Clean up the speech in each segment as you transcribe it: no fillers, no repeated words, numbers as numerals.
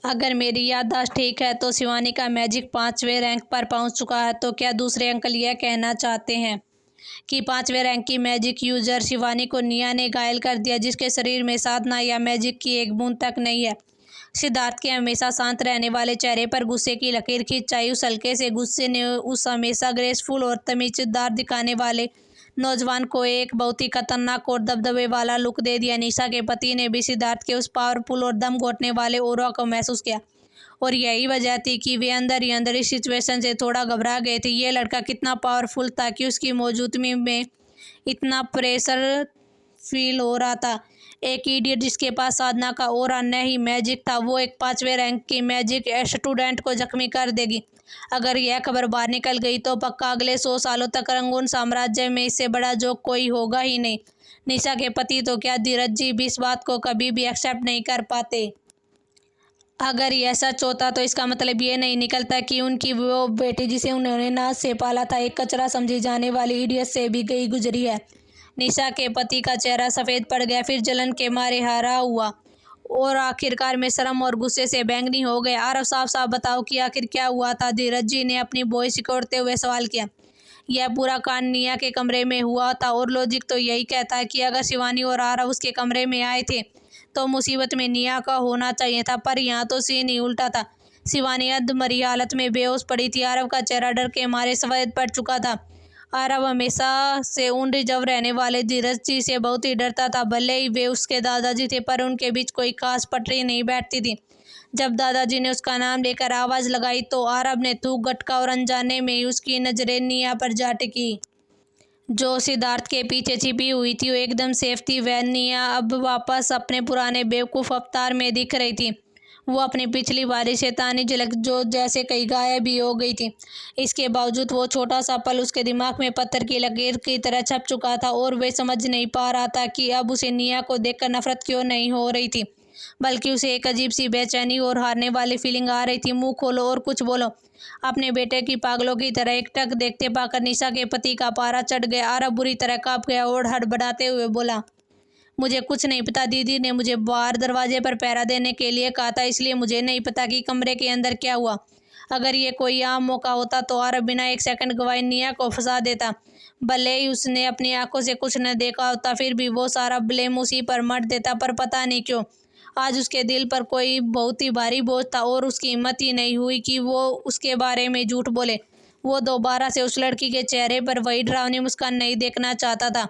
अगर मेरी याददाश्त ठीक है तो शिवानी का मैजिक 5वें रैंक पर पहुंच चुका है। तो क्या दूसरे अंकल यह कहना चाहते हैं कि 5वें रैंक की मैजिक यूजर शिवानी को निया ने घायल कर दिया, जिसके शरीर में साधना या मैजिक की एक बूंद तक नहीं है। सिद्धार्थ के हमेशा शांत रहने वाले चेहरे पर गुस्से की लकीर खींच आई। उस हल्के से गुस्से ने उस हमेशा ग्रेसफुल और तमीज़दार दिखाने वाले नौजवान को एक बहुत ही खतरनाक और दबदबे वाला लुक दे दिया। निशा के पति ने भी सिद्धार्थ के उस पावरफुल और दम घोटने वाले ऑरा को महसूस किया, और यही वजह थी कि वे अंदर ही अंदर इस सिचुएशन से थोड़ा घबरा गए थे। ये लड़का कितना पावरफुल था कि उसकी मौजूदगी में इतना प्रेशर फील हो रहा था। एक इडियट जिसके पास साधना का और अन्य ही मैजिक था, वो एक 5वें रैंक की मैजिक स्टूडेंट को जख्मी कर देगी। अगर यह खबर बाहर निकल गई तो पक्का अगले 100 सालों तक रंगून साम्राज्य में इससे बड़ा जोक कोई होगा ही नहीं। निशा के पति तो क्या, धीरज जी भी इस बात को कभी भी एक्सेप्ट नहीं कर पाते। अगर यह सच होता तो इसका मतलब ये नहीं निकलता कि उनकी वो बेटी जिसे उन्होंने नाज से पाला था एक कचरा समझी जाने वाली इडियट से भी गई गुजरी है। निशा के पति का चेहरा सफ़ेद पड़ गया, फिर जलन के मारे हरा हुआ और आखिरकार में शर्म और गुस्से से बैंगनी हो गए। आरव, साफ साफ बताओ कि आखिर क्या हुआ था? धीरज जी ने अपनी वॉइस सिकोड़ते हुए सवाल किया। यह पूरा कांड निया के कमरे में हुआ था और लॉजिक तो यही कहता है कि अगर शिवानी और आरव उसके कमरे में आए थे तो मुसीबत में निया का होना चाहिए था, पर यहाँ तो सीन ही उल्टा था। शिवानी अधमरी हालत में बेहोश पड़ी थी। आरव का चेहरा डर के मारे सफ़ेद पड़ चुका था। आरव हमेशा से उन रिजर्व रहने वाले धीरज जी से बहुत ही डरता था। भले ही वे उसके दादाजी थे, पर उनके बीच कोई खास पटरी नहीं बैठती थी। जब दादाजी ने उसका नाम लेकर आवाज़ लगाई तो आरव ने थूक गटका और अनजाने में ही उसकी नज़रें निया पर जा टिकी, जो सिद्धार्थ के पीछे छिपी हुई थी। वो एकदम सेफ थी। वह निया अब वापस अपने पुराने बेवकूफ़ अवतार में दिख रही थी। वो अपनी पिछली वाली शैतानी झलक जो जैसे कहीं गायब भी हो गई थी। इसके बावजूद वो छोटा सा पल उसके दिमाग में पत्थर की लकीर की तरह छप चुका था, और वे समझ नहीं पा रहा था कि अब उसे निया को देखकर नफरत क्यों नहीं हो रही थी, बल्कि उसे एक अजीब सी बेचैनी और हारने वाली फीलिंग आ रही थी। मुंह खोलो और कुछ बोलो। अपने बेटे की पागलों की तरह एकटक देखते पाकर निशा के पति का पारा चढ़ गया। आरव बुरी तरह कांप गया और हड़बड़ाते हुए बोला, मुझे कुछ नहीं पता। दीदी ने मुझे बाहर दरवाजे पर पहरा देने के लिए कहा था, इसलिए मुझे नहीं पता कि कमरे के अंदर क्या हुआ। अगर ये कोई आम मौका होता तो आरव बिना एक सेकंड गवाए निया को फंसा देता। भले ही उसने अपनी आंखों से कुछ न देखा होता, फिर भी वो सारा ब्लेम उसी पर मढ़ देता। पर पता नहीं क्यों आज उसके दिल पर कोई बहुत ही भारी बोझ था, और उसकी हिम्मत ही नहीं हुई कि वो उसके बारे में झूठ बोले। वो दोबारा से उस लड़की के चेहरे पर वही डरावनी मुस्कान नहीं देखना चाहता था।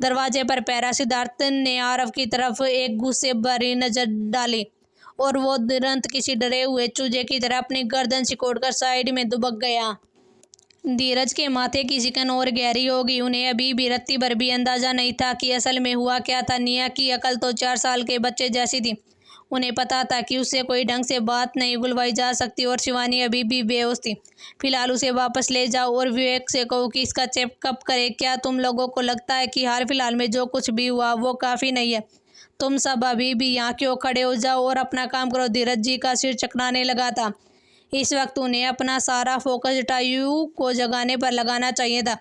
दरवाजे पर पहरा सिद्धार्थ ने आरव की तरफ एक गुस्से भरी नजर डाली, और वो तुरंत किसी डरे हुए चूजे की तरह अपनी गर्दन सिकोड़कर साइड में दुबक गया। धीरज के माथे की सिकन और गहरी हो गई। उन्हें अभी भी रत्ती भर भी अंदाजा नहीं था कि असल में हुआ क्या था। निया की अकल तो 4 साल के बच्चे जैसी थी। उन्हें पता था कि उससे कोई ढंग से बात नहीं उगलवाई जा सकती, और शिवानी अभी भी बेहोश थी। फिलहाल उसे वापस ले जाओ और विवेक से कहो कि इसका चेकअप करे। क्या तुम लोगों को लगता है कि हाल फिलहाल में जो कुछ भी हुआ वो काफ़ी नहीं है? तुम सब अभी भी यहाँ क्यों खड़े हो जाओ और अपना काम करो। धीरज जी का सिर चकराने लगा था। इस वक्त उन्हें अपना सारा फोकस टायू को जगाने पर लगाना चाहिए था,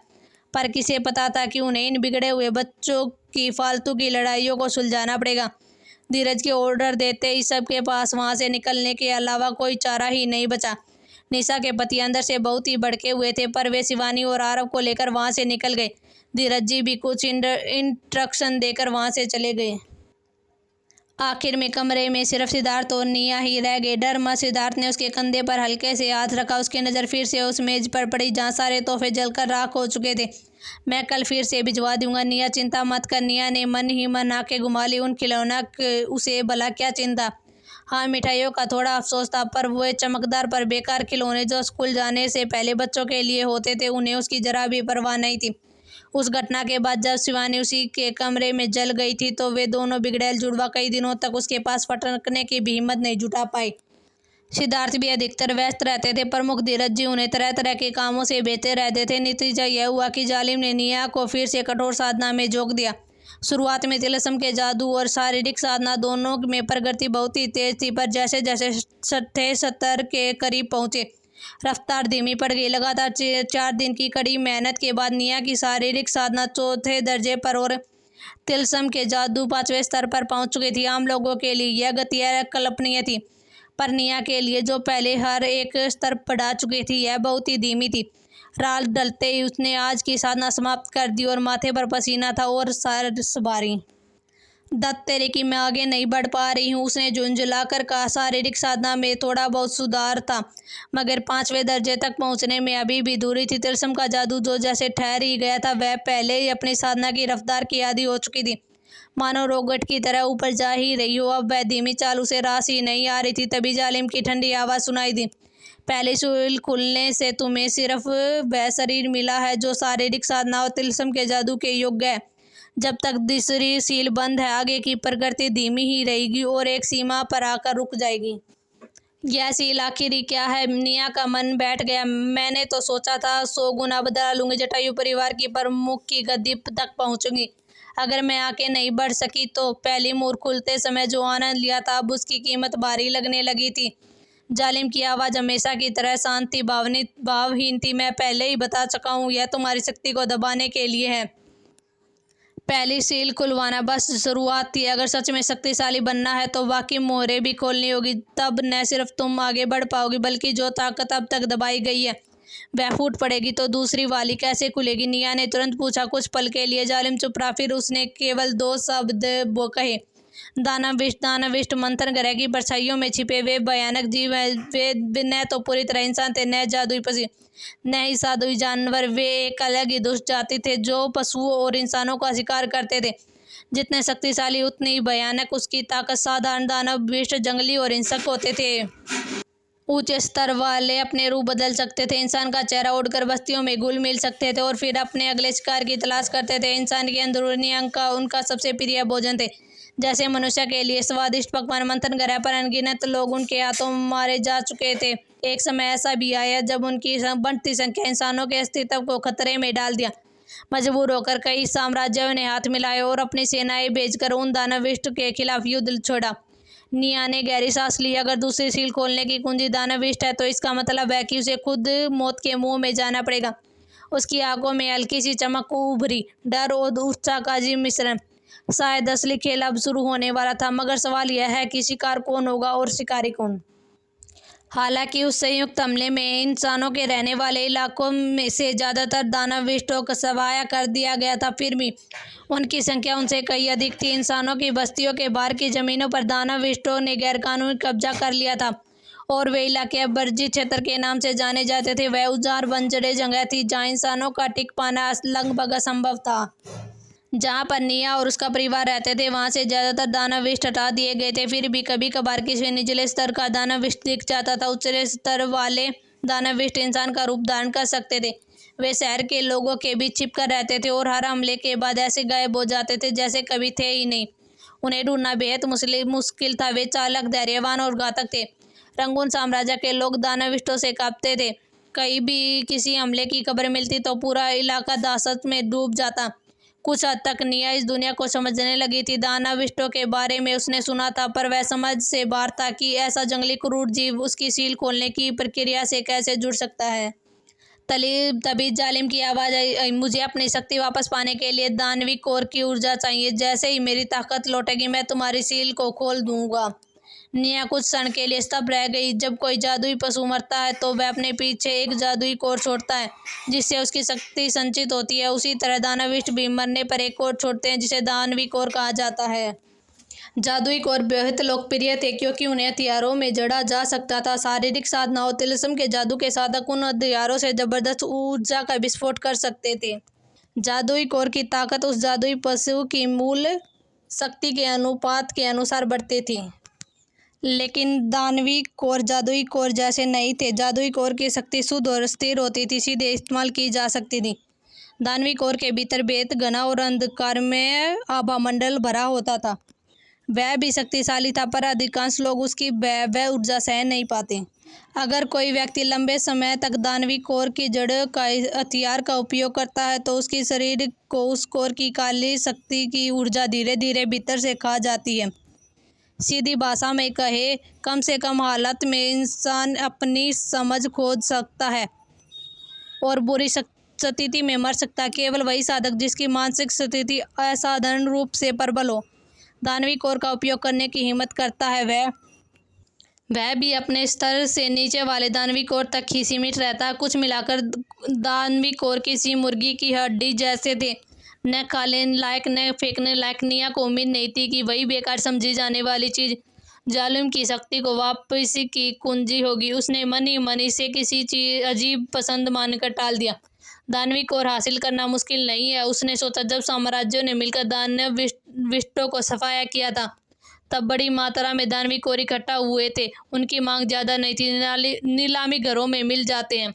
पर किसे पता था कि उन्हें इन बिगड़े हुए बच्चों की फालतू की लड़ाइयों को सुलझाना पड़ेगा। धीरज के ऑर्डर देते ही सबके पास वहां से निकलने के अलावा कोई चारा ही नहीं बचा। निशा के पति अंदर से बहुत ही भड़के हुए थे, पर वे शिवानी और आरव को लेकर वहां से निकल गए। धीरज जी भी कुछ इंस्ट्रक्शन देकर वहां से चले गए। आखिर में कमरे में सिर्फ सिद्धार्थ और निया ही रह गए। डर मत, सिद्धार्थ ने उसके कंधे पर हल्के से हाथ रखा। उसकी नज़र फिर से उस मेज पर पड़ी जहाँ सारे तोहफे जलकर राख हो चुके थे। मैं कल फिर से भिजवा दूंगा निया, चिंता मत कर। निया ने मन ही मन आंखें घुमा ली। उन खिलौना उसे भला क्या चिंता। हाँ, मिठाइयों का थोड़ा अफसोस था, पर वो चमकदार पर बेकार खिलौने जो स्कूल जाने से पहले बच्चों के लिए होते थे, उन्हें उसकी जरा भी परवाह नहीं थी। उस घटना के बाद जब शिवानी उसी के कमरे में जल गई थी तो वे दोनों बिगड़ैल जुड़वा कई दिनों तक उसके पास फटकने की भी हिम्मत नहीं जुटा पाए। सिद्धार्थ भी अधिकतर व्यस्त रहते थे। प्रमुख धीरज जी उन्हें तरह तरह के कामों से भेजते रहते थे। नतीजा यह हुआ कि जालिम ने निया को फिर से कठोर साधना में झोंक दिया। शुरुआत में तिलस्म के जादू और शारीरिक साधना दोनों में प्रगति बहुत ही तेज थी, पर जैसे जैसे छठे स्तर के करीब पहुंचे रफ्तार धीमी पड़ गई। लगातार 4 दिन की कड़ी मेहनत के बाद निया की शारीरिक साधना चौथे दर्जे पर और तिलस्म के जादू 5वें स्तर पर पहुंच चुकी थी। आम लोगों के लिए यह गति अकल्पनीय थी, पर निया के लिए, जो पहले हर एक स्तर पढ़ा चुकी थी, यह बहुत ही धीमी थी। रात ढलते ही उसने आज की साधना समाप्त कर दी और माथे पर पसीना था और सर भारी। दत्त तेरे की मैं आगे नहीं बढ़ पा रही हूँ, उसने झुंझुलाकर कहा। शारीरिक साधना में थोड़ा बहुत सुधार था, मगर 5वें दर्जे तक पहुँचने में अभी भी दूरी थी। तिलस्म का जादू जो जैसे ठहर ही गया था, वह पहले ही अपनी साधना की रफ्तार की आदी हो चुकी थी, मानो रॉकेट की तरह ऊपर जा ही रही हो। अब वह धीमी चाल उसे रास ही नहीं आ रही थी। तभी जालिम की ठंडी आवाज़ सुनाई दी, पहली सील खुलने से तुम्हें सिर्फ वह शरीर मिला है जो शारीरिक साधना और तिलस्म के जादू के योग्य है। जब तक दूसरी सील बंद है, आगे की प्रगति धीमी ही रहेगी और एक सीमा पर आकर रुक जाएगी। यह सील आखिरी क्या है? निया का मन बैठ गया। मैंने तो सोचा था 100 गुना बदला लूँगी, जटायु परिवार की प्रमुख की गद्दी तक पहुँचूंगी। अगर मैं आगे नहीं बढ़ सकी तो पहली मोर खुलते समय जो आनंद लिया था, अब उसकी कीमत भारी लगने लगी थी। जालिम की आवाज़ हमेशा की तरह शांत थी, भावहीन थी। मैं पहले ही बता चुका हूँ, यह तुम्हारी शक्ति को दबाने के लिए है। पहली सील खुलवाना बस शुरुआत थी। अगर सच में शक्तिशाली बनना है तो बाकी मोहरें भी खोलनी होगी। तब न सिर्फ तुम आगे बढ़ पाओगी, बल्कि जो ताकत अब तक दबाई गई है वह फूट पड़ेगी। तो दूसरी वाली कैसे खुलेगी? निया ने तुरंत पूछा। कुछ पल के लिए जालिम चुप रहा, फिर उसने केवल 2 शब्द वो कहे, दानविष्ट। दानविष्ट मंथन ग्रह की परछाइयों में छिपे वे भयानक जीव हैं। वे न तो पूरी तरह इंसान थे, न जादुई पशु, न ही साधुई जानवर। वे एक अलग ही दुष्ट जाति थे जो पशुओं और इंसानों का शिकार करते थे। जितने शक्तिशाली उतनी ही भयानक उसकी ताकत। साधारण दानविष्ट जंगली और हिंसक होते थे। ऊंचे स्तर वाले अपने रूप बदल सकते थे, इंसान का चेहरा ओढ़कर बस्तियों में घुल मिल सकते थे और फिर अपने अगले शिकार की तलाश करते थे। इंसान के अंदरूनी अंग का उनका सबसे प्रिय भोजन थे। जैसे मनुष्य के लिए स्वादिष्ट पकवान। मंथन ग्रह पर अनगिनत लोग उनके हाथों मारे जा चुके थे। एक समय ऐसा भी आया जब उनकी बढ़ती संख्या इंसानों के अस्तित्व को खतरे में डाल दिया। मजबूर होकर कई साम्राज्यों ने हाथ मिलाए और अपनी सेनाएं भेजकर उन दानविष्ट के खिलाफ युद्ध छोड़ा। निया ने गहरी सांस ली। अगर दूसरी सील खोलने की कुंजी दानविष्ट है तो इसका मतलब है कि उसे खुद मौत के मुंह में जाना पड़ेगा। उसकी आंखों में हल्की सी चमक उभरी, डर और उत्साह का अजीब मिश्रण। शायद असली खेल अब शुरू होने वाला था, मगर सवाल यह है कि शिकार कौन होगा और शिकारी कौन। हालांकि उस संयुक्त हमले में इंसानों के रहने वाले इलाकों में से ज़्यादातर दानविष्टों को सवाया कर दिया गया था, फिर भी उनकी संख्या उनसे कई अधिक थी। इंसानों की बस्तियों के बाहर की ज़मीनों पर दानविष्टों ने गैरकानूनी कब्जा कर लिया था और वे इलाके अब वर्जित क्षेत्र के नाम से जाने जाते थे। वह उजाड़ बंजरे जगह थी जहाँ इंसानों का टिक पाना लगभग असंभव था। जहाँ पर निया और उसका परिवार रहते थे वहाँ से ज़्यादातर दानविष्ट हटा दिए गए थे। फिर भी कभी कभार किसी निचले स्तर का दानविष्ट दिख जाता था। उच्चले स्तर वाले दानविष्ट इंसान का रूप धारण कर सकते थे। वे शहर के लोगों के बीच छिपकर रहते थे और हर हमले के बाद ऐसे गायब हो जाते थे जैसे कभी थे ही नहीं। उन्हें ढूंढना बेहद मुश्किल था। वे चालक, धैर्यवान और घातक थे। रंगून साम्राज्य के लोग दानविष्टों से कांपते थे। कहीं भी किसी हमले की खबर मिलती तो पूरा इलाका दहशत में डूब जाता। कुछ हद तक निया इस दुनिया को समझने लगी थी। दानविष्टों के बारे में उसने सुना था, पर वह समझ से बाहर था कि ऐसा जंगली क्रूर जीव उसकी सील खोलने की प्रक्रिया से कैसे जुड़ सकता है। तभी जालिम की आवाज़ आई, मुझे अपनी शक्ति वापस पाने के लिए दानवी कोर की ऊर्जा चाहिए। जैसे ही मेरी ताकत लौटेगी मैं तुम्हारी सील को खोल दूंगा। निया कुछ क्षण के लिए स्तब्ध रह गई। जब कोई जादुई पशु मरता है तो वह अपने पीछे एक जादुई कोर छोड़ता है जिससे उसकी शक्ति संचित होती है। उसी तरह दानविष्ट भी मरने पर एक कोर छोड़ते हैं जिसे दानवी कोर कहा जाता है। जादुई कोर बेहद लोकप्रिय थे क्योंकि उन्हें हथियारों में जड़ा जा सकता था। शारीरिक साधना और तिलस्म के जादू के साधक उन हथियारों से जबरदस्त ऊर्जा का विस्फोट कर सकते थे। जादुई कोर की ताकत उस जादुई पशु की मूल शक्ति के अनुपात के अनुसार बढ़ती थी। लेकिन दानवी कोर जादुई कोर जैसे नहीं थे। जादुई कोर की शक्ति शुद्ध और स्थिर होती थी, सीधे इस्तेमाल की जा सकती थी। दानवी कोर के भीतर बेहद घना और अंधकारमय आभामंडल भरा होता था। वह भी शक्तिशाली था, पर अधिकांश लोग उसकी वह ऊर्जा सहन नहीं पाते। अगर कोई व्यक्ति लंबे समय तक दानवी कोर की जड़ का हथियार का उपयोग करता है तो उसकी शरीर को उस कोर की काली शक्ति की ऊर्जा धीरे धीरे भीतर से खा जाती है। सीधी भाषा में कहे, कम से कम हालत में इंसान अपनी समझ खो सकता है और बुरी स्थिति में मर सकता है। केवल वही साधक जिसकी मानसिक स्थिति असाधारण रूप से प्रबल हो दानवी कोर का उपयोग करने की हिम्मत करता है। वह वह भी अपने स्तर से नीचे वाले दानवी कोर तक ही सीमित रहता। कुछ मिलाकर दानवी कोर किसी मुर्गी की हड्डी जैसे थे, न खाने लायक न फेंकने लायक। निया को उम्मीद नहीं थी कि वही बेकार समझी जाने वाली चीज जालिम की शक्ति को वापसी की कुंजी होगी। उसने मन ही मन इसे किसी चीज अजीब पसंद मानकर टाल दिया। दानवी कोर हासिल करना मुश्किल नहीं है, उसने सोचा। जब साम्राज्यों ने मिलकर दानव विष्टों को सफाया किया था, तब बड़ी मात्रा में दानवी कोर इकट्ठा हुए थे। उनकी मांग ज्यादा नहीं थी, नीलामी घरों में मिल जाते हैं।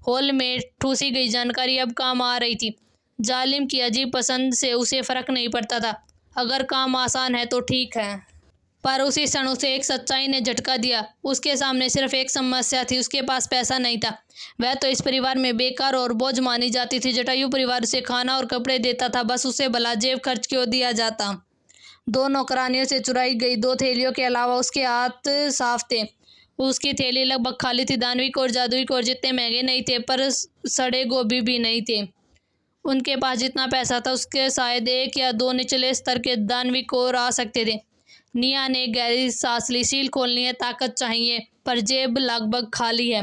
हॉल में ठूसी गई जानकारी अब काम आ रही थी। जालिम की अजीब पसंद से उसे फर्क नहीं पड़ता था। अगर काम आसान है तो ठीक है। पर उसी क्षण उसे एक सच्चाई ने झटका दिया। उसके सामने सिर्फ एक समस्या थी, उसके पास पैसा नहीं था। वह तो इस परिवार में बेकार और बोझ मानी जाती थी। जटायु परिवार उसे खाना और कपड़े देता था, बस उसे भला जेब खर्च क्यों दिया जाता। 2 नौकरानियों से चुराई गई 2 थैलियों के अलावा उसके हाथ साफ थे। उसकी थैली लगभग खाली थी। दानवी कोर जादुई कोर जितने महंगे नहीं थे, पर सड़े गोभी भी नहीं थे। उनके पास जितना पैसा था, उसके शायद 1 या 2 निचले स्तर के दानवी कोर आ सकते थे। निया ने गहरी सांस ली। सील खोलनी है, ताकत चाहिए, पर जेब लगभग खाली है।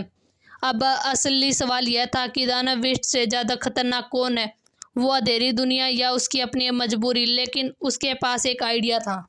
अब असली सवाल यह था कि दानव विष्ट से ज्यादा खतरनाक कौन है, वो अंधेरी दुनिया या उसकी अपनी मजबूरी। लेकिन उसके पास एक आइडिया था।